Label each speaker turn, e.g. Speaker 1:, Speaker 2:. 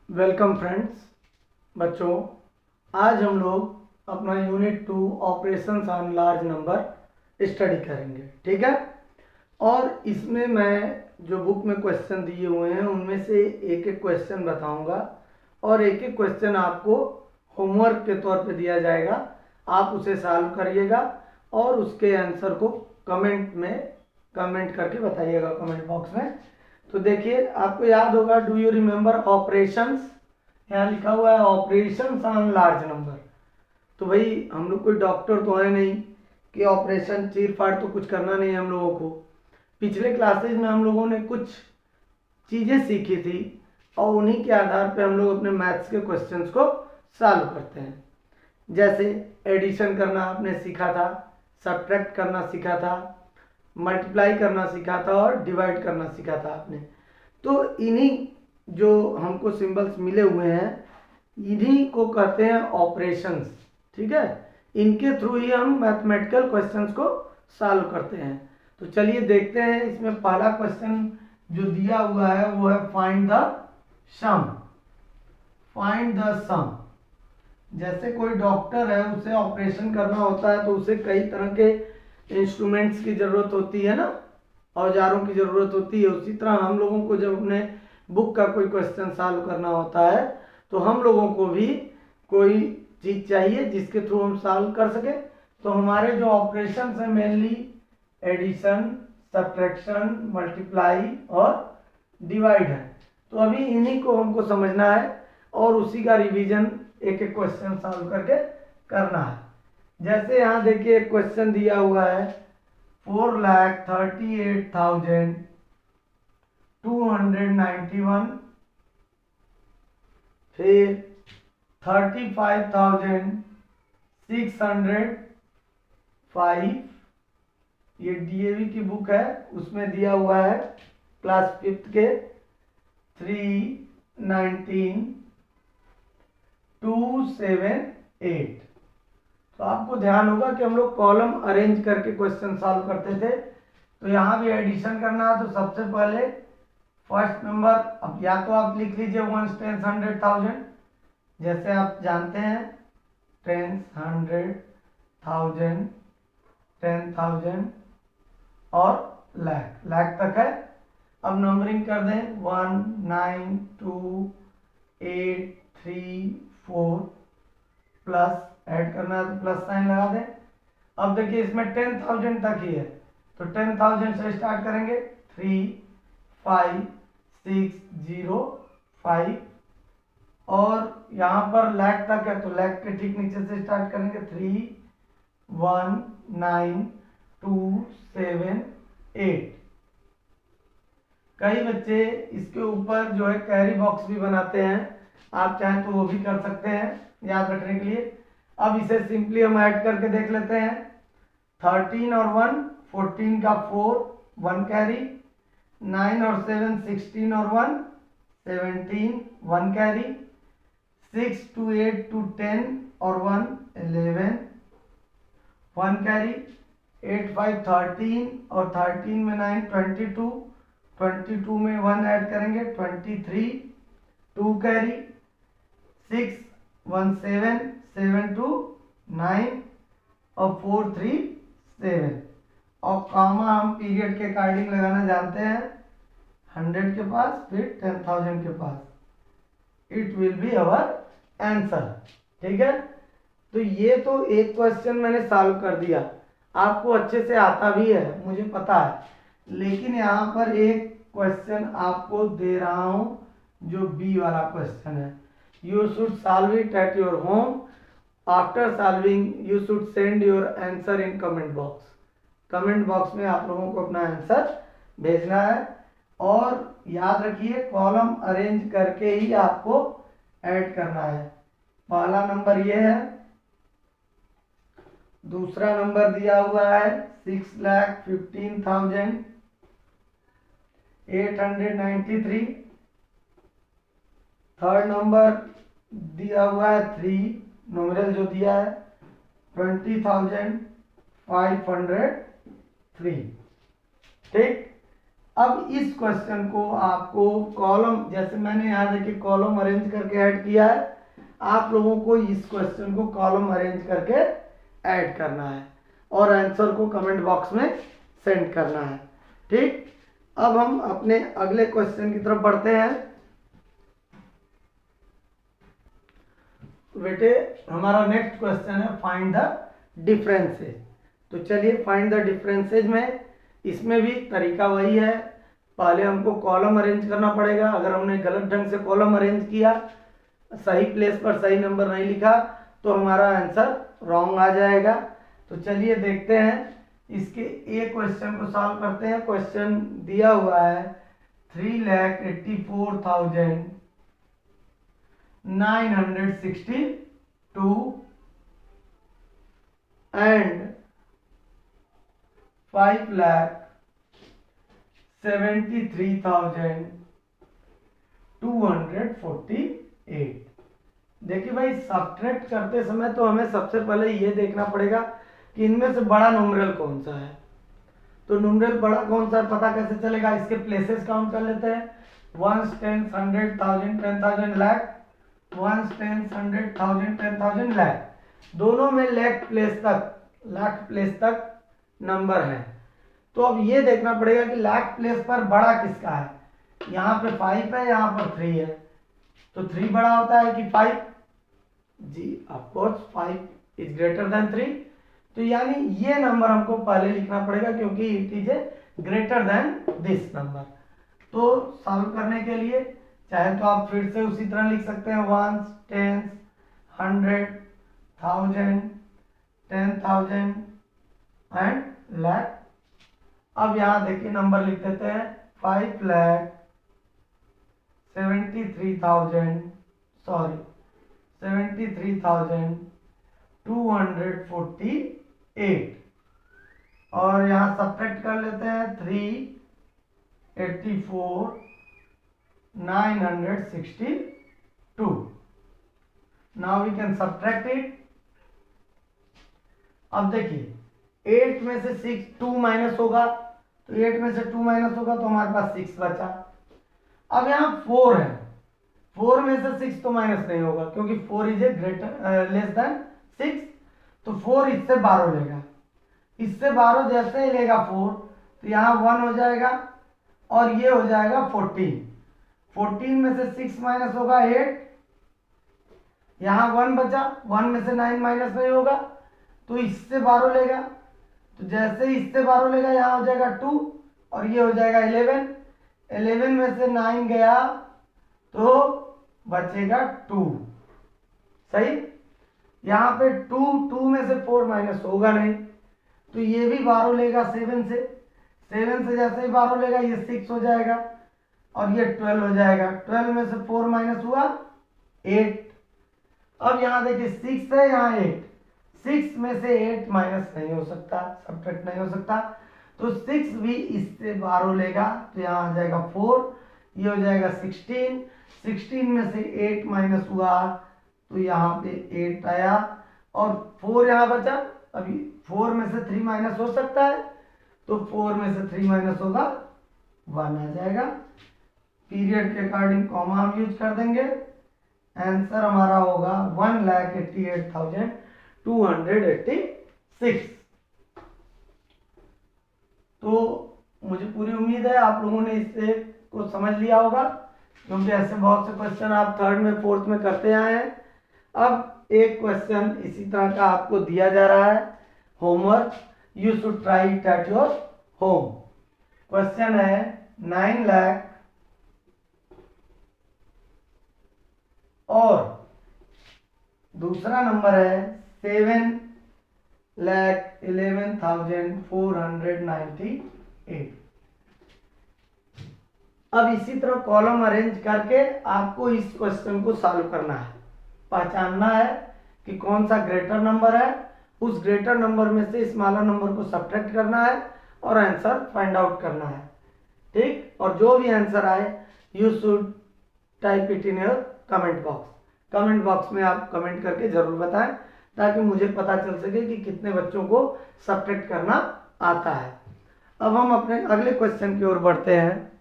Speaker 1: Welcome friends. बच्चों, आज हम लोग अपना unit 2 operations on large number study करेंगे, ठीक है। और इसमें मैं जो बुक में क्वेश्चन दिए हुए हैं उनमें से एक एक क्वेश्चन बताऊंगा और एक एक क्वेश्चन आपको होमवर्क के तौर पे दिया जाएगा। आप उसे सॉल्व करिएगा और उसके आंसर को कमेंट करके बताइएगा कमेंट बॉक्स में। तो देखिए, आपको याद होगा, डू यू रिमेंबर ऑपरेशंस, यहाँ लिखा हुआ है ऑपरेशंस ऑन लार्ज नंबर। तो भाई हम लोग कोई डॉक्टर तो है नहीं कि ऑपरेशन चीर फाड़ तो कुछ करना नहीं है हम लोगों को। पिछले क्लासेज में हम लोगों ने कुछ चीज़ें सीखी थी और उन्हीं के आधार पे हम लोग अपने मैथ्स के क्वेश्चंस को सॉल्व करते हैं। जैसे एडिशन करना आपने सीखा था, सब्ट्रैक्ट करना सीखा था, मल्टीप्लाई करना सीखा था और डिवाइड करना सीखा था आपने। तो इन्हीं जो हमको सिंबल्स मिले हुए हैं इन्हीं को कहते हैं ऑपरेशंस, ठीक है। इनके थ्रू ही हम मैथमेटिकल क्वेश्चंस को सॉल्व करते हैं। तो चलिए देखते हैं, इसमें पहला क्वेश्चन जो दिया हुआ है वो है find the sum. Find the sum. जैसे कोई डॉक्टर है, उसे ऑपरेशन करना होता है तो उसे कई तरह के इंस्ट्रूमेंट्स की ज़रूरत होती है ना, औजारों की ज़रूरत होती है। उसी तरह हम लोगों को जब अपने बुक का कोई क्वेश्चन सॉल्व करना होता है तो हम लोगों को भी कोई चीज़ चाहिए जिसके थ्रू हम सॉल्व कर सके। तो हमारे जो ऑपरेशन है मेनली एडिशन, सब्ट्रैक्शन, मल्टीप्लाई और डिवाइड है। तो अभी इन्हीं को हमको समझना है और उसी का रिवीजन एक एक क्वेश्चन सॉल्व करके करना है। जैसे यहाँ देखिए एक क्वेश्चन दिया हुआ है 4,38,291, फिर 35,605। ये डीएवी की बुक है, उसमें दिया हुआ है क्लास 5th के 319,278। तो आपको ध्यान होगा कि हम लोग कॉलम अरेंज करके क्वेश्चन सॉल्व करते थे। तो यहाँ भी एडिशन करना है तो सबसे पहले फर्स्ट नंबर, अब या तो आप लिख लीजिए 1s, 10s, 100, 1000, जैसे आप जानते हैं 10s, 100, 1000, 10,000 और लाख तक है। अब नंबरिंग कर दें 1, 9, 2, 8, 3, 4, प्लस ऐड करना है तो प्लस साइन लगा दें। अब देखिए इसमें 10,000 तक ही है तो 10,000 से स्टार्ट करेंगे 3, 5, 6, 0, 5। और यहाँ पर लाख तक है तो लाख के ठीक नीचे से स्टार्ट करेंगे 3, 1, 9, 2, 7, 8। कई बच्चे इसके ऊपर जो है कैरी बॉक्स भी बनाते हैं, आप चाहें तो वो भी कर सकते हैं याद रखने के लिए। अब इसे सिंपली हम ऐड करके देख लेते हैं। 13 और 1 14 का 4, 1 कैरी। 9 और 7 16 और 1 17, 1 कैरी। 6 to 8 to 10 और 1 11, 1 कैरी। 8, 5 13 और 13 में 9 22, 22 में 1 ऐड करेंगे 23, 2 कैरी। 6, 1 7, 7 2, 9 और 4 3 7। और कामा हम पीरियड के अकॉर्डिंग लगाना जानते हैं 100 के पास, फिर 10,000 के पास। It will be our answer, ठीक है। तो ये तो एक क्वेश्चन मैंने सॉल्व कर दिया, आपको अच्छे से आता भी है मुझे पता है, लेकिन यहाँ पर एक क्वेश्चन आपको दे रहा हूँ जो बी वाला क्वेश्चन है। You should solve it at your home. After solving you should send your answer in comment box. Comment box में आप लोगों को अपना आंसर भेजना है और याद रखिए कॉलम अरेंज करके ही आपको ऐड करना है। पहला नंबर ये है, दूसरा नंबर दिया हुआ है 6,15,893। थर्ड नंबर दिया हुआ है 3, न्यूमेरल जो दिया है 20,503, ठीक। अब इस क्वेश्चन को आपको कॉलम, जैसे मैंने यहाँ देखिए कॉलम अरेंज करके ऐड किया है, आप लोगों को इस क्वेश्चन को कॉलम अरेंज करके ऐड करना है और आंसर को कमेंट बॉक्स में सेंड करना है। ठीक, अब हम अपने अगले क्वेश्चन की तरफ बढ़ते हैं। बेटे हमारा नेक्स्ट क्वेश्चन है फाइंड द डिफरेंसेज। तो चलिए फाइंड द डिफरेंसेज में इसमें भी तरीका वही है, पहले हमको कॉलम अरेंज करना पड़ेगा। अगर हमने गलत ढंग से कॉलम अरेंज किया, सही प्लेस पर सही नंबर नहीं लिखा, तो हमारा आंसर रॉन्ग आ जाएगा। तो चलिए देखते हैं इसके एक क्वेश्चन को सॉल्व करते हैं। क्वेश्चन दिया हुआ है 3,84,962 and 5,73,248। देखिए भाई, सब्ट्रैक्ट करते समय तो हमें सबसे पहले ये देखना पड़ेगा कि इनमें से बड़ा न्यूमरल कौन सा है। तो न्यूमरल बड़ा कौन सा है पता कैसे चलेगा, इसके प्लेसेस काउंट कर लेते हैं। 1s, 10s, 100, 1000, 10,000, lakh. 1s, 10s, 100, 1000, 10,000, lakh. दोनों में लाख प्लेस तक नंबर है। तो अब ये देखना पड़ेगा कि लाख प्लेस पर बड़ा किसका है। यहाँ पे 5 है, यहाँ पर 3 है, तो 3 बड़ा होता है कि 5? जी ऑफकोर्स 5 इज ग्रेटर देन 3। तो यानी ये नंबर हमको पहले लिखना पड़ेगा क्योंकि it is a greater than this number. तो सॉल्व करने के लिए चाहे तो आप फिर से उसी तरह लिख सकते हैं 1s, 10s, 100, 1000, 10,000 एंड लाख। अब यहाँ देखिए नंबर लिख देते हैं 73,248 और यहाँ सब्ट्रैक्ट कर लेते हैं 3,84,962। Now we can subtract it. अब देखिए 8 में से 2 माइनस होगा, तो 8 में से 2 माइनस होगा तो हमारे पास 6 बचा। अब यहाँ 4 है, 4 में से 6 तो माइनस नहीं होगा क्योंकि 4 is a greater less than 6, तो 4 इससे 12 लेगा। इससे 12 जैसे ही लेगा 4, तो यहाँ 1 हो जाएगा और ये हो जाएगा 14। 14 में से 6 माइनस होगा 8, यहाँ 1 बचा, 1 में से 9 माइनस नहीं होगा तो इससे 12 लेगा। तो जैसे ही इससे 12 लेगा यहाँ हो जाएगा 2 और ये हो जाएगा 11। 11 में से 9 गया तो बचेगा 2। सही, यहाँ पे 2 में से 4 माइनस होगा नहीं, तो ये भी 12 लेगा 7 से। 7 से जैसे ही 12 लेगा ये 6 हो जाएगा और ये 12 हो जाएगा। 12 में से 4 माइनस हुआ 8। अब यहाँ देखिए 6 है, यहाँ 8, 6 में से 8 माइनस नहीं हो सकता, सब्ट्रैक्ट नहीं हो सकता, तो 6 भी इससे 12 लेगा तो यहाँ आ जाएगा 4, ये हो जाएगा 16। 16 में से 8 माइनस हुआ तो यहाँ पे 8 आया और 4 यहाँ बचा। अभी 4 में से 3 माइनस हो सकता है, तो 4 में से 3 माइनस होगा 1 आ जाएगा। पीरियड के अकॉर्डिंग कॉमा हम यूज कर देंगे। आंसर हमारा होगा 1,88,286। तो मुझे पूरी उम्मीद है आप लोगों ने इससे को समझ लिया होगा, क्योंकि ऐसे बहुत से क्वेश्चन आप 3rd में 4th में करते आए हैं। अब एक क्वेश्चन इसी तरह का आपको दिया जा रहा है homework, you should try it at your home. Question है 9 लाख और दूसरा नंबर है 7,11,498। अब इसी तरह कॉलम अरेंज करके आपको इस क्वेश्चन को सॉल्व करना है, पहचानना है कि कौन सा ग्रेटर नंबर है, उस ग्रेटर नंबर में से स्मॉलर नंबर को सब्ट्रैक्ट करना है और आंसर फाइंड आउट करना है। ठीक, और जो भी आंसर आए you should type it in your comment box. Comment box में आप कमेंट करके जरूर बताएं ताकि मुझे पता चल सके कि कितने बच्चों को सब्ट्रैक्ट करना आता है। अब हम अपने अगले क्वेश्चन की ओर बढ़ते हैं।